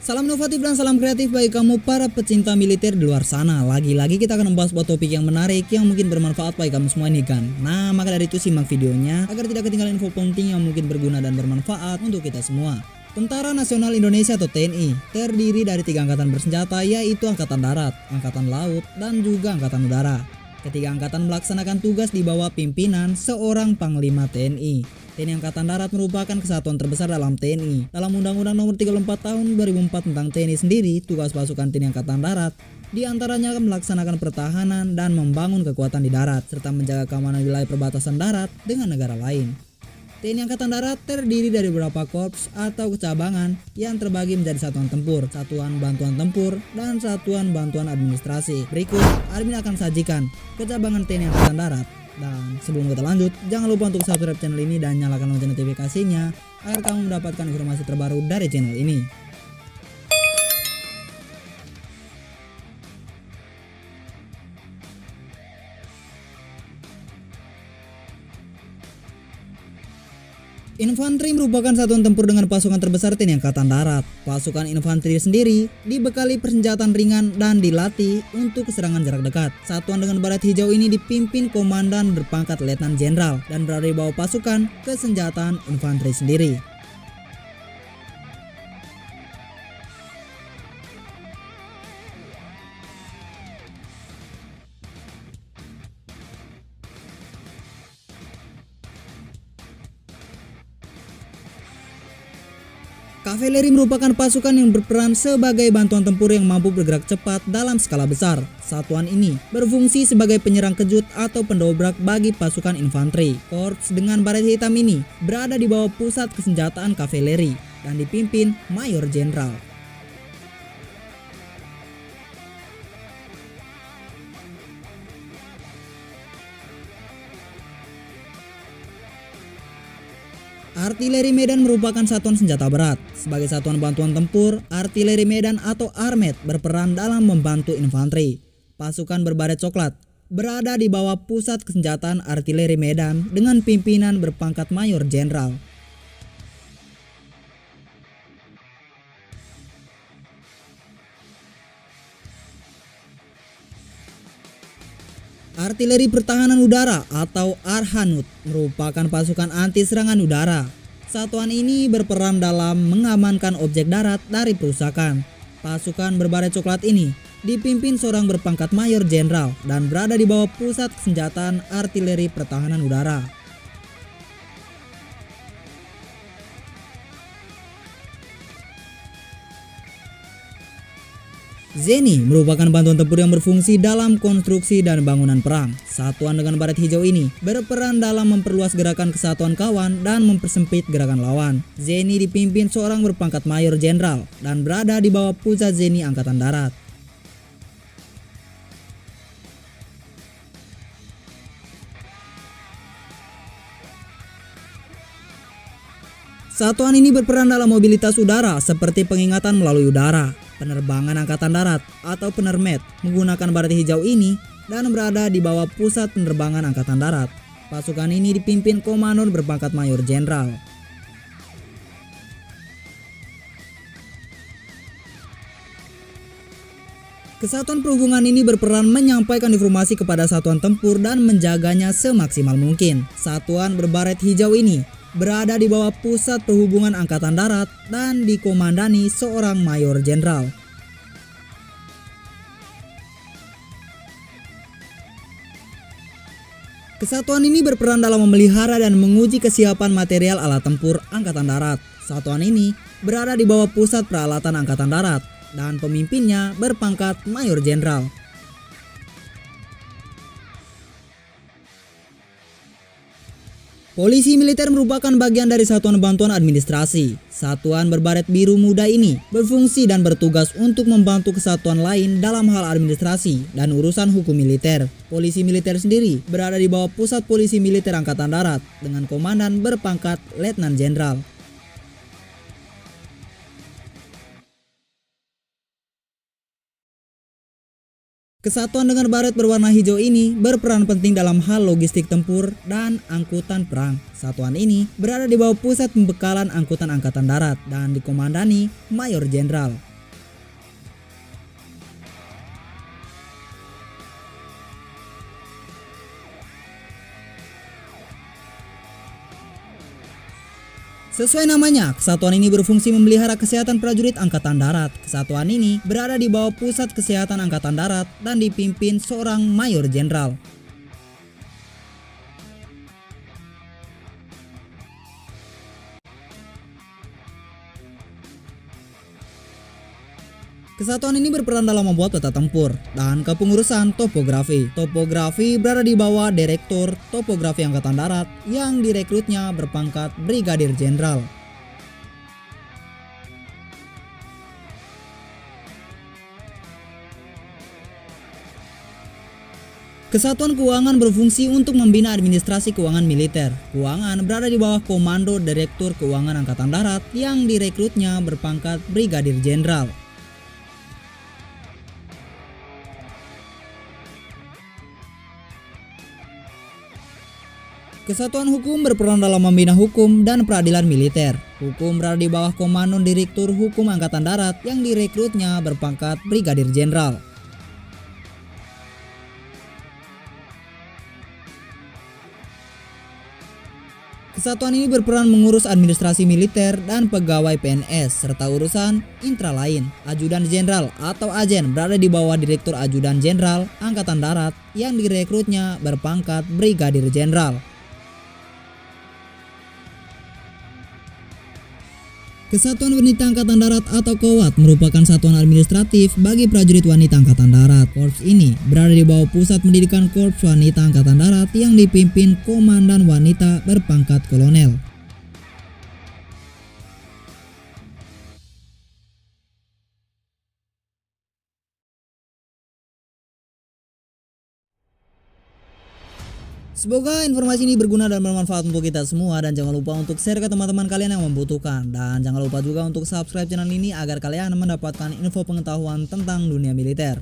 Salam inovatif dan salam kreatif bagi kamu para pecinta militer di luar sana. Lagi-lagi kita akan membahas sebuah topik yang menarik yang mungkin bermanfaat bagi kamu semua ini kan. Nah, maka dari itu simak videonya agar tidak ketinggalan info penting yang mungkin berguna dan bermanfaat untuk kita semua. Tentara Nasional Indonesia atau TNI terdiri dari 3 angkatan bersenjata, yaitu Angkatan Darat, Angkatan Laut, dan juga Angkatan Udara. Ketiga angkatan melaksanakan tugas di bawah pimpinan seorang Panglima TNI. TNI Angkatan Darat merupakan kesatuan terbesar dalam TNI. Dalam Undang-Undang Nomor 34 Tahun 2004 tentang TNI sendiri, tugas pasukan TNI Angkatan Darat diantaranya melaksanakan pertahanan dan membangun kekuatan di darat, serta menjaga keamanan wilayah perbatasan darat dengan negara lain. TNI Angkatan Darat terdiri dari beberapa korps atau kecabangan yang terbagi menjadi satuan tempur, satuan bantuan tempur, dan satuan bantuan administrasi. Berikut, Armin akan sajikan kecabangan TNI Angkatan Darat. Dan sebelum kita lanjut, jangan lupa untuk subscribe channel ini dan nyalakan lonceng notifikasinya agar kamu mendapatkan informasi terbaru dari channel ini. Infanteri merupakan satuan tempur dengan pasukan terbesar TNI Angkatan Darat. Pasukan infanteri sendiri dibekali persenjataan ringan dan dilatih untuk serangan jarak dekat. Satuan dengan baret hijau ini dipimpin komandan berpangkat letnan jenderal dan berada di bawah pasukan kesenjataan infanteri sendiri. Kavaleri merupakan pasukan yang berperan sebagai bantuan tempur yang mampu bergerak cepat dalam skala besar. Satuan ini berfungsi sebagai penyerang kejut atau pendobrak bagi pasukan infanteri. Korps dengan baret hitam ini berada di bawah pusat kesenjataan kavaleri dan dipimpin Mayor Jenderal. Artileri Medan merupakan satuan senjata berat. Sebagai satuan bantuan tempur, Artileri Medan atau Armet berperan dalam membantu infanteri. Pasukan berbaret coklat berada di bawah pusat kesenjataan Artileri Medan dengan pimpinan berpangkat Mayor Jenderal. Artileri Pertahanan Udara atau Arhanud merupakan pasukan anti serangan udara. Satuan ini berperan dalam mengamankan objek darat dari perusakan. Pasukan berbaret coklat ini dipimpin seorang berpangkat Mayor Jenderal dan berada di bawah pusat kesenjataan Artileri Pertahanan Udara. ZENI merupakan bantuan tempur yang berfungsi dalam konstruksi dan bangunan perang. Satuan dengan baret hijau ini berperan dalam memperluas gerakan kesatuan kawan dan mempersempit gerakan lawan. ZENI dipimpin seorang berpangkat Mayor Jenderal dan berada di bawah pusat ZENI Angkatan Darat. Satuan ini berperan dalam mobilitas udara seperti pengingatan melalui udara. Penerbangan Angkatan Darat atau Penermet menggunakan baret hijau ini dan berada di bawah pusat penerbangan Angkatan Darat. Pasukan ini dipimpin komandan berpangkat Mayor Jenderal. Kesatuan perhubungan ini berperan menyampaikan informasi kepada satuan tempur dan menjaganya semaksimal mungkin. Satuan berbaret hijau ini berada di bawah pusat perhubungan Angkatan Darat dan dikomandani seorang Mayor Jenderal. Kesatuan ini berperan dalam memelihara dan menguji kesiapan material alat tempur Angkatan Darat. Satuan ini berada di bawah pusat peralatan Angkatan Darat dan pemimpinnya berpangkat Mayor Jenderal. Polisi militer merupakan bagian dari satuan bantuan administrasi. Satuan berbaret biru muda ini berfungsi dan bertugas untuk membantu kesatuan lain dalam hal administrasi dan urusan hukum militer. Polisi militer sendiri berada di bawah pusat polisi militer Angkatan Darat dengan komandan berpangkat Letnan Jenderal. Kesatuan dengan baret berwarna hijau ini berperan penting dalam hal logistik tempur dan angkutan perang. Satuan ini berada di bawah pusat pembekalan angkutan Angkatan Darat dan dikomandani Mayor Jenderal. Sesuai namanya, kesatuan ini berfungsi memelihara kesehatan prajurit Angkatan Darat. Kesatuan ini berada di bawah Pusat Kesehatan Angkatan Darat dan dipimpin seorang Mayor Jenderal. Kesatuan ini berperan dalam membuat peta tempur dan kepengurusan topografi. Topografi berada di bawah Direktur Topografi Angkatan Darat yang direkrutnya berpangkat Brigadir Jenderal. Kesatuan Keuangan berfungsi untuk membina administrasi keuangan militer. Keuangan berada di bawah Komando Direktur Keuangan Angkatan Darat yang direkrutnya berpangkat Brigadir Jenderal. Kesatuan Hukum berperan dalam membina hukum dan peradilan militer. Hukum berada di bawah Komando Direktur Hukum Angkatan Darat yang direkrutnya berpangkat Brigadir Jenderal. Kesatuan ini berperan mengurus administrasi militer dan pegawai PNS serta urusan intra lain. Ajudan Jenderal atau Ajen berada di bawah Direktur Ajudan Jenderal Angkatan Darat yang direkrutnya berpangkat Brigadir Jenderal. Kesatuan Wanita Angkatan Darat atau KOWAT merupakan satuan administratif bagi prajurit wanita Angkatan Darat. Korps ini berada di bawah Pusat Pendidikan Korps Wanita Angkatan Darat yang dipimpin Komandan Wanita berpangkat Kolonel. Semoga informasi ini berguna dan bermanfaat untuk kita semua, dan jangan lupa untuk share ke teman-teman kalian yang membutuhkan, dan jangan lupa juga untuk subscribe channel ini agar kalian mendapatkan info pengetahuan tentang dunia militer.